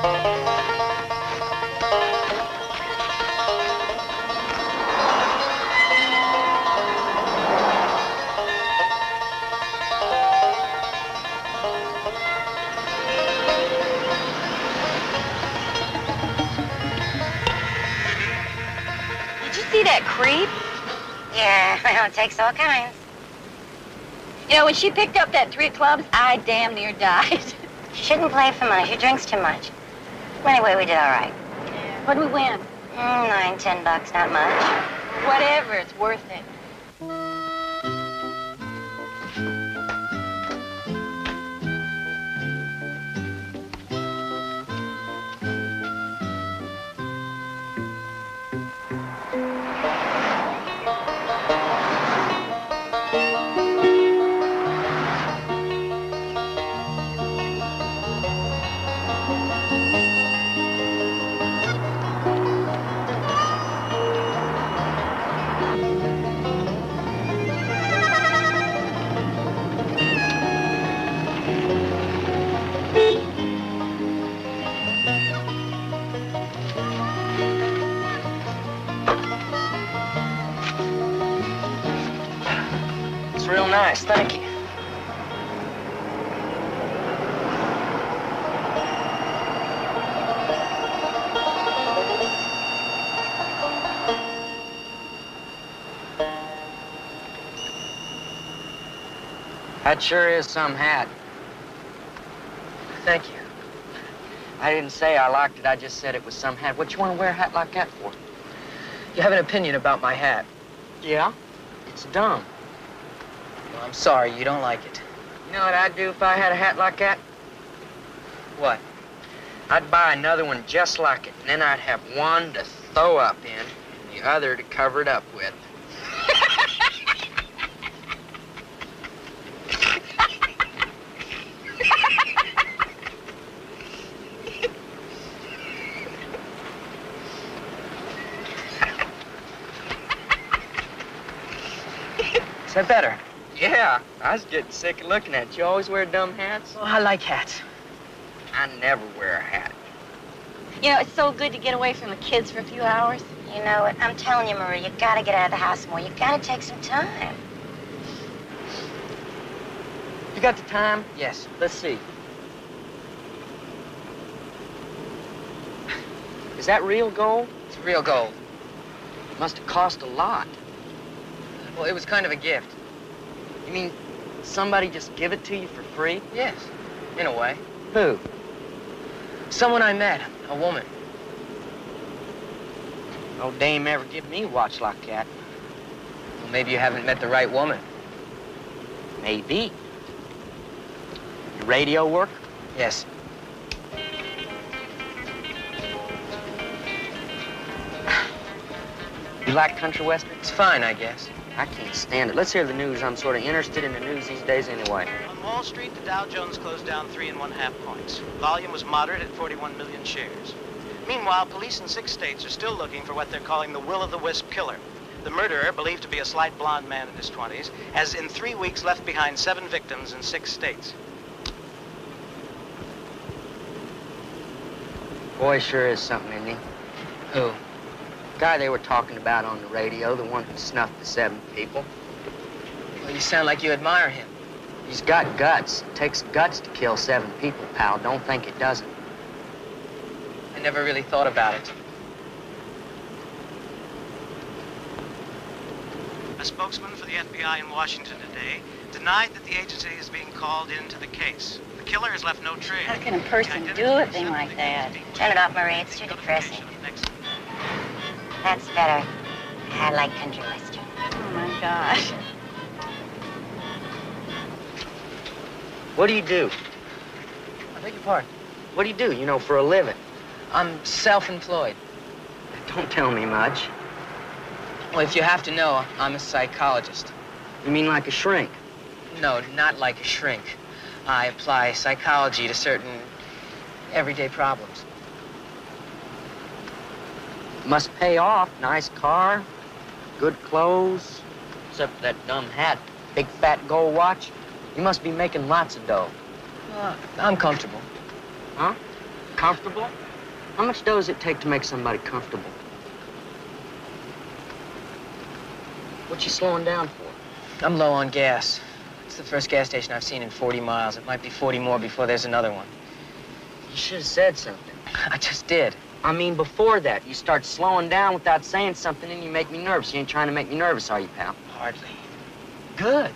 Did you see that creep? Yeah, well, it takes all kinds. You know, when she picked up that 3 clubs, I damn near died. She shouldn't play for money. She drinks too much. Anyway, we did all right. What'd we win? $9, $10, not much. Whatever, it's worth it. It's real nice, thank you. That sure is some hat. Thank you. I didn't say I liked it, I just said it was some hat. What you want to wear a hat like that for? You have an opinion about my hat. Yeah? It's dumb. Well, I'm sorry, you don't like it. You know what I'd do if I had a hat like that? What? I'd buy another one just like it, and then I'd have one to throw up in, and the other to cover it up with. Is that better? Yeah, I was getting sick of looking at you. You always wear dumb hats? Well, I like hats. I never wear a hat. You know, it's so good to get away from the kids for a few hours. You know what? I'm telling you, Marie, you gotta get out of the house more. You gotta take some time. You got the time? Yes. Let's see. Is that real gold? It's real gold. Must have cost a lot. Well, it was kind of a gift. You mean somebody just give it to you for free? Yes, in a way. Who? Someone I met, a woman. No dame ever give me a watch like that. Well, maybe you haven't met the right woman. Maybe. Your radio work? Yes. You like country western? It's fine, I guess. I can't stand it. Let's hear the news. I'm sort of interested in the news these days anyway. On Wall Street, the Dow Jones closed down 3 1/2 points. Volume was moderate at 41 million shares. Meanwhile, police in 6 states are still looking for what they're calling the will-o'-the-wisp killer. The murderer, believed to be a slight blonde man in his 20s, has in 3 weeks left behind 7 victims in 6 states. Boy, sure is something, isn't he? Who? Guy they were talking about on the radio, the one who snuffed the 7 people. Well, you sound like you admire him. He's got guts. It takes guts to kill 7 people, pal. Don't think it doesn't. I never really thought about it. A spokesman for the FBI in Washington today denied that the agency is being called into the case. The killer has left no trace. How can a person do a thing like that? Turn it off, Marie. It's too depressing. That's better. I like country western. Oh, my gosh. What do you do? I beg your pardon. What do you do, you know, for a living? I'm self-employed. Don't tell me much. Well, if you have to know, I'm a psychologist. You mean like a shrink? No, not like a shrink. I apply psychology to certain everyday problems. Must pay off. Nice car, good clothes, except for that dumb hat, big fat gold watch. You must be making lots of dough. I'm comfortable. Huh? Comfortable? How much dough does it take to make somebody comfortable? What you slowing down for? I'm low on gas. It's the first gas station I've seen in 40 miles. It might be 40 more before there's another one. You should have said something. I just did. I mean, before that, you start slowing down without saying something and you make me nervous. You ain't trying to make me nervous, are you, pal? Hardly. Good.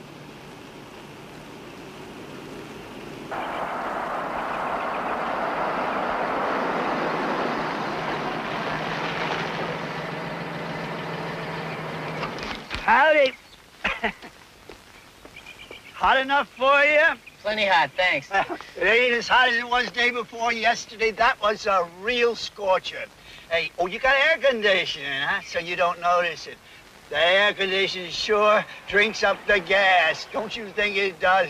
Howdy. Hot enough for you? Plenty hot, thanks. It ain't as hot as it was day before yesterday. That was a real scorcher. Hey, oh, you got air conditioning, huh? So you don't notice it. The air conditioning sure drinks up the gas. Don't you think it does?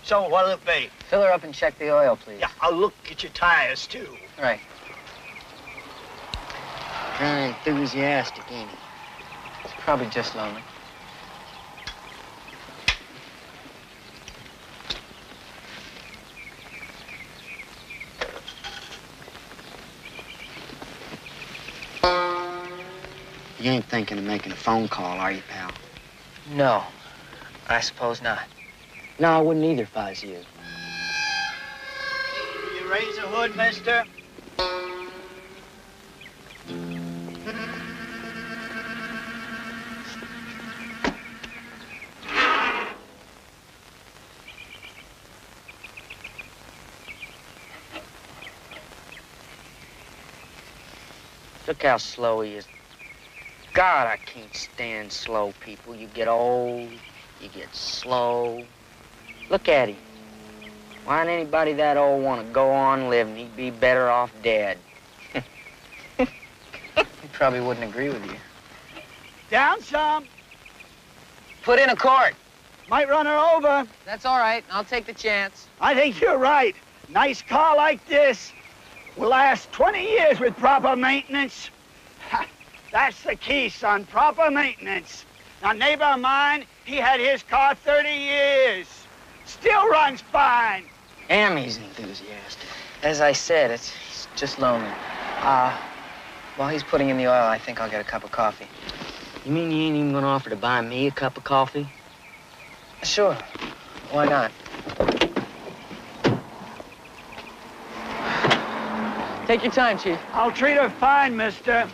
So what'll it be? Fill her up and check the oil, please. Yeah, I'll look at your tires, too. Right. Kind of enthusiastic, ain't he? It's probably just lonely. You ain't thinking of making a phone call, are you, pal? No, I suppose not. No, I wouldn't either if I was you. You raise the hood, mister? Look how slow he is. God, I can't stand slow people. You get old, you get slow. Look at him. Why ain't anybody that old want to go on living? He'd be better off dead. He probably wouldn't agree with you. Down some. Put in a quart. Might run her over. That's all right. I'll take the chance. I think you're right. Nice car like this will last 20 years with proper maintenance. Ha, that's the key, son, proper maintenance. Now, neighbor of mine, he had his car 30 years. Still runs fine. Damn, he's enthusiastic. As I said, it's just lonely. While he's putting in the oil, I think I'll get a cup of coffee. You mean you ain't even gonna offer to buy me a cup of coffee? Sure. Why not? Take your time, Chief. I'll treat her fine, mister.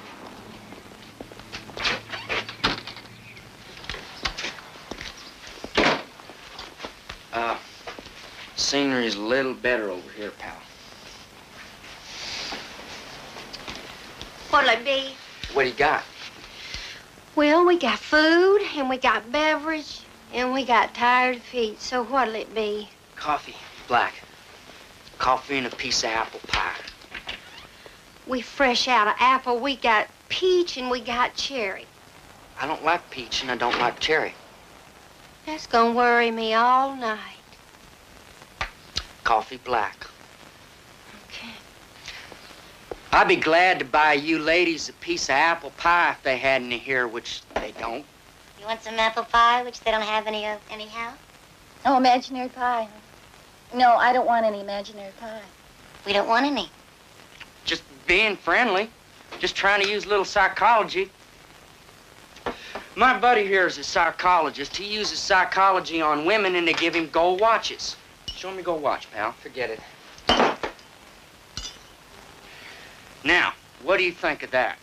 Scenery's a little better over here, pal. What'll it be? What do you got? Well, we got food, and we got beverage, and we got tired feet. So what'll it be? Coffee, black. Coffee and a piece of apple pie. We fresh out of apple. We got peach, and we got cherry. I don't like peach, and I don't like cherry. That's gonna worry me all night. Coffee black. Okay. I'd be glad to buy you ladies a piece of apple pie if they had any here, which they don't. You want some apple pie, which they don't have any of anyhow? Oh, imaginary pie. No, I don't want any imaginary pie. We don't want any. Just being friendly. Just trying to use a little psychology. My buddy here is a psychologist. He uses psychology on women and they give him gold watches. Show me gold watch, pal. Forget it. Now, what do you think of that?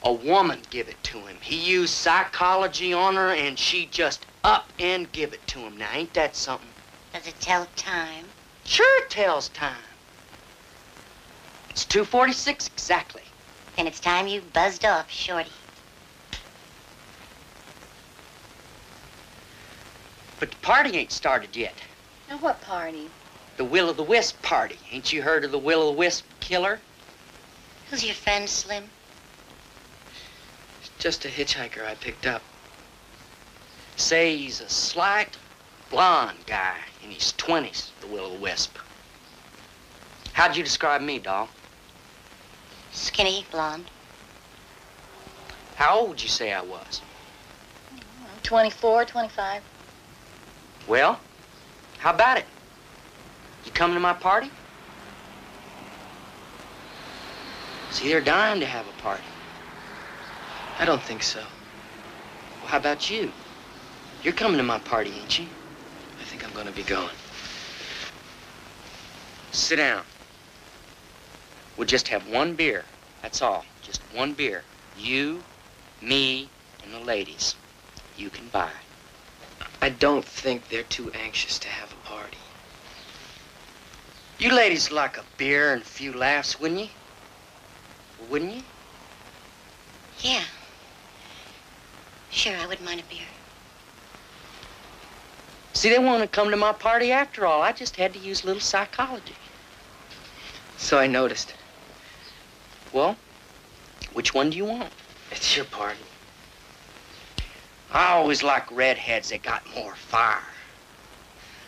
A woman give it to him. He used psychology on her and she just up and give it to him. Now, ain't that something? Does it tell time? Sure it tells time. It's 2:46 exactly. Then it's time you buzzed off, Shorty. But the party ain't started yet. Now, what party? The Will-o'-the-Wisp party. Ain't you heard of the Will-o'-the-Wisp killer? Who's your friend, Slim? It's just a hitchhiker I picked up. Say he's a slight, blonde guy in his 20s, the Will-o'-the-Wisp. How'd you describe me, doll? Skinny, blonde. How old would you say I was? 24, 25. Well, how about it? You coming to my party? See, they're dying to have a party. I don't think so. Well, how about you? You're coming to my party, ain't you? I think I'm gonna be going. Sit down. We'll just have one beer. That's all. Just one beer. You, me, and the ladies. You can buy. I don't think they're too anxious to have a party. You ladies like a beer and a few laughs, wouldn't you? Wouldn't you? Yeah. Sure, I wouldn't mind a beer. See, they want to come to my party after all. I just had to use a little psychology. So I noticed. Well, which one do you want? It's your party. I always like redheads that got more fire.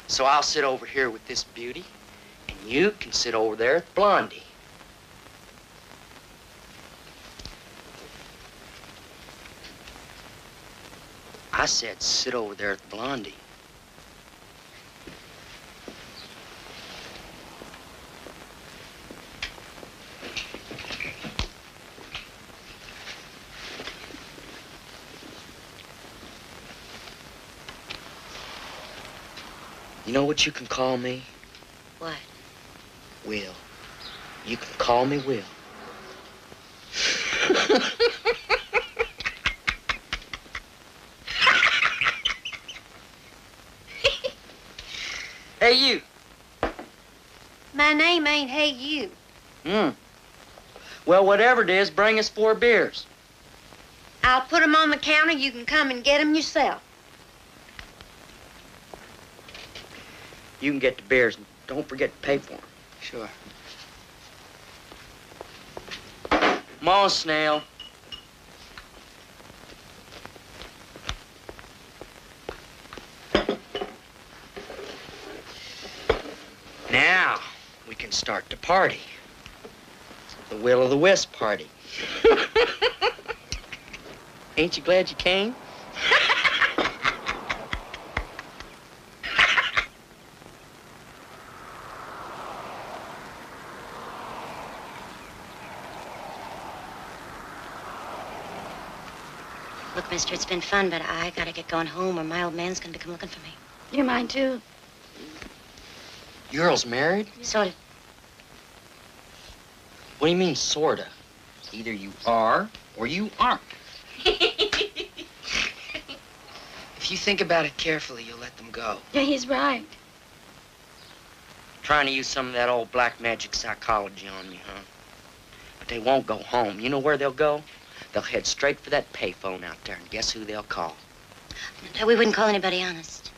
So I'll sit over here with this beauty, and you can sit over there with Blondie. I said sit over there with Blondie. You know what you can call me? What? Will. You can call me Will. Hey, you. My name ain't Hey You. Well, whatever it is, bring us 4 beers. I'll put 'em on the counter. You can come and get 'em yourself. You can get the beers, and don't forget to pay for them. Sure. Come on, Snail. Now, we can start the party. The Will o' the Wisp party. Ain't you glad you came? Look, mister, it's been fun, but I gotta get going home or my old man's gonna come looking for me. You're mine, too. You girls married? Sort of. What do you mean, sorta? Either you are or you aren't. If you think about it carefully, you'll let them go. Yeah, he's right. Trying to use some of that old black magic psychology on me, huh? But they won't go home. You know where they'll go? They'll head straight for that payphone out there, and guess who they'll call? No, we wouldn't call anybody honest.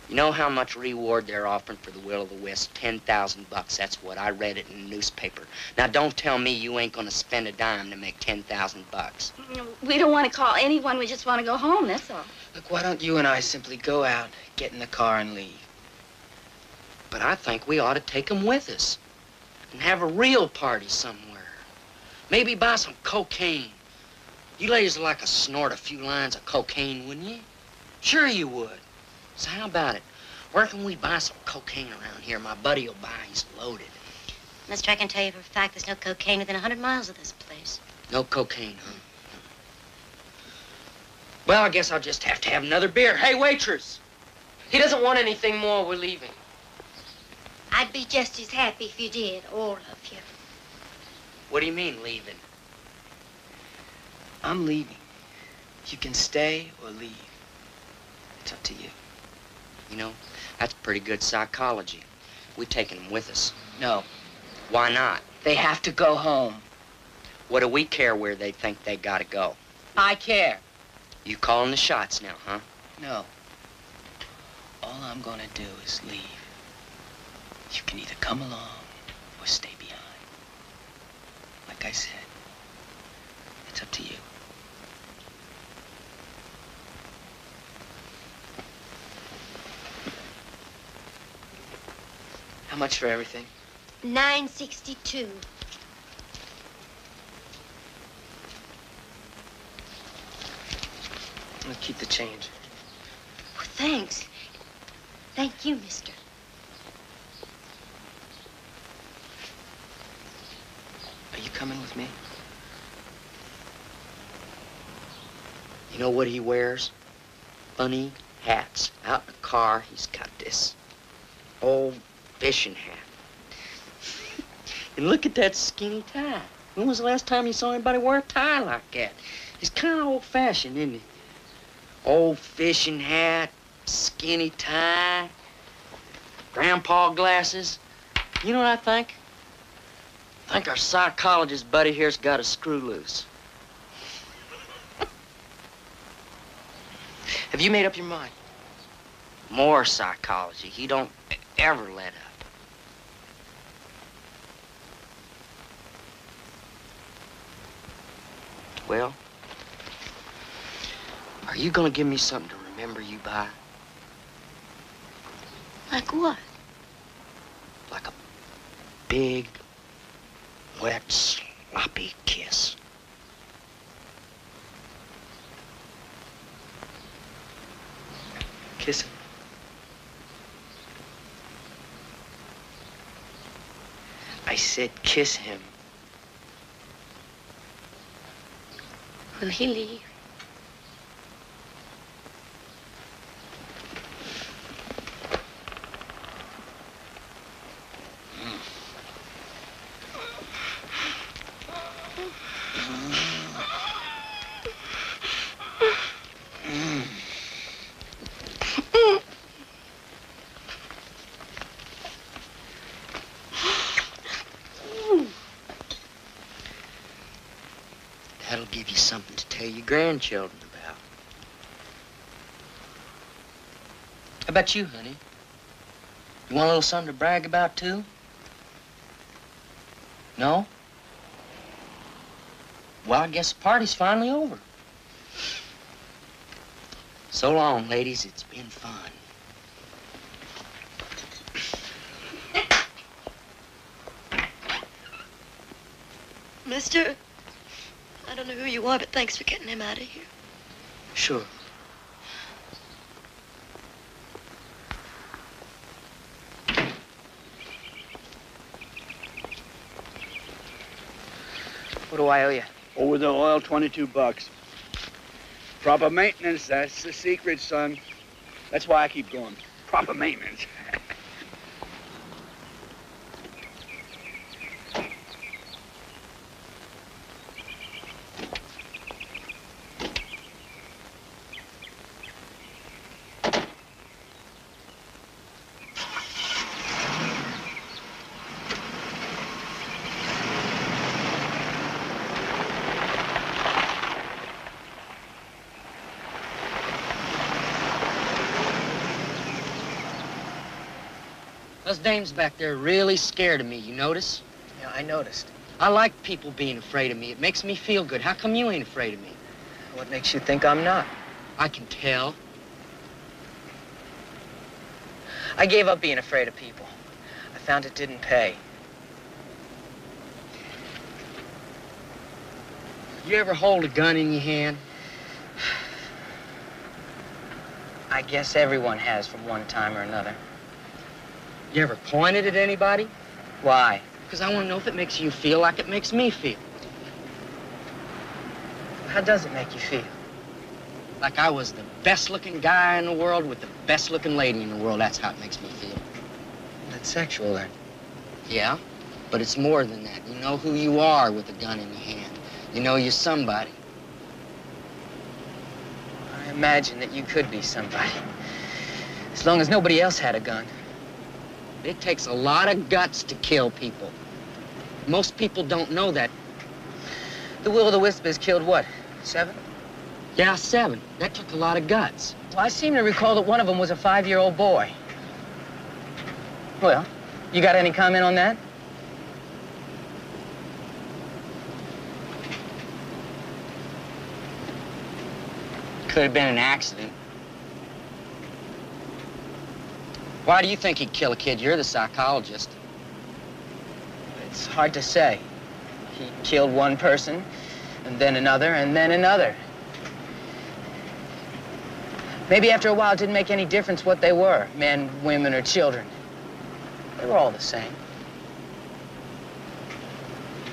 You know how much reward they're offering for the Will o' the Wisp? $10,000. That's what I read it in the newspaper. Now, don't tell me you ain't gonna spend a dime to make $10,000. We don't want to call anyone. We just want to go home, that's all. Look, why don't you and I simply go out, get in the car, and leave? But I think we ought to take them with us and have a real party somewhere. Maybe buy some cocaine. You ladies would like to snort a few lines of cocaine, wouldn't you? Sure you would. So how about it? Where can we buy some cocaine around here? My buddy will buy. He's loaded. Mister, I can tell you for a fact there's no cocaine within 100 miles of this place. No cocaine, huh? Well, I guess I'll just have to have another beer. Hey, waitress! He doesn't want anything more. We're leaving. I'd be just as happy if you did, all of you. What do you mean, leaving? I'm leaving. You can stay or leave. It's up to you. You know, that's pretty good psychology. We're taking them with us. No. Why not? They have to go home. What do we care where they think they gotta go? I care. You calling the shots now, huh? No. All I'm gonna do is leave. You can either come along or stay behind. Like I said, it's up to you. How much for everything? $9.62. I'll keep the change. Well, thanks. Thank you, mister. coming with me? You know what he wears? Funny hats. Out in the car, he's got this old fishing hat. And look at that skinny tie. When was the last time you saw anybody wear a tie like that? He's kind of old-fashioned, isn't he? Old fishing hat, skinny tie, grandpa glasses. You know what I think? I think our psychologist buddy here's got a screw loose. Have you made up your mind? More psychology. He don't ever let up. Well, are you gonna give me something to remember you by? Like what? Like a big, wet, sloppy kiss. Kiss him. I said kiss him. Will he leave? That'll give you something to tell your grandchildren about. How about you, honey? You want a little something to brag about, too? No? Well, I guess the party's finally over. So long, ladies. It's been fun. Mister, I don't know who you are, but thanks for getting him out of here. Sure. What do I owe you? Over the oil, 22 bucks. Proper maintenance, that's the secret, son. That's why I keep going. Proper maintenance. Those dames back there are really scared of me, you notice? Yeah, I noticed. I like people being afraid of me. It makes me feel good. How come you ain't afraid of me? What makes you think I'm not? I can tell. I gave up being afraid of people. I found it didn't pay. You ever hold a gun in your hand? I guess everyone has from one time or another. You ever pointed at anybody? Why? Because I want to know if it makes you feel like it makes me feel. How does it make you feel? Like I was the best-looking guy in the world with the best-looking lady in the world. That's how it makes me feel. That's sexual, then. Yeah, but it's more than that. You know who you are with a gun in your hand. You know you're somebody. I imagine that you could be somebody. As long as nobody else had a gun. It takes a lot of guts to kill people. Most people don't know that. The Will-o'-the-Wisp has killed what, 7? Yeah, 7. That took a lot of guts. Well, I seem to recall that one of them was a 5-year-old boy. Well, you got any comment on that? Could have been an accident. Why do you think he'd kill a kid? You're the psychologist. It's hard to say. He killed one person, and then another, and then another. Maybe after a while it didn't make any difference what they were, men, women, or children. They were all the same.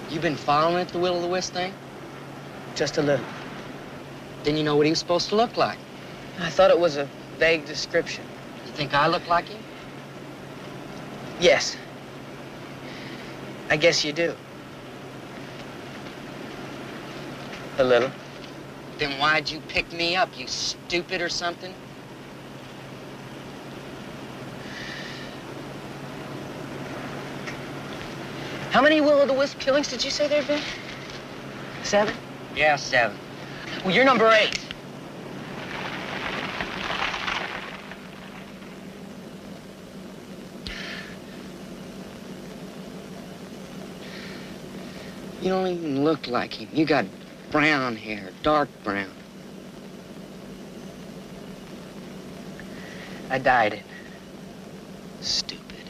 You been following it, the will-o'-the-wisp thing? Just a little. Then you know what he was supposed to look like. I thought it was a vague description. You think I look like him? Yes. I guess you do. A little. Then why'd you pick me up? You stupid or something? How many will-o'-the-wisp killings did you say there've been? 7? Yeah, 7. Well, you're number 8. You don't even look like him. You got brown hair, dark brown. I dyed it. Stupid.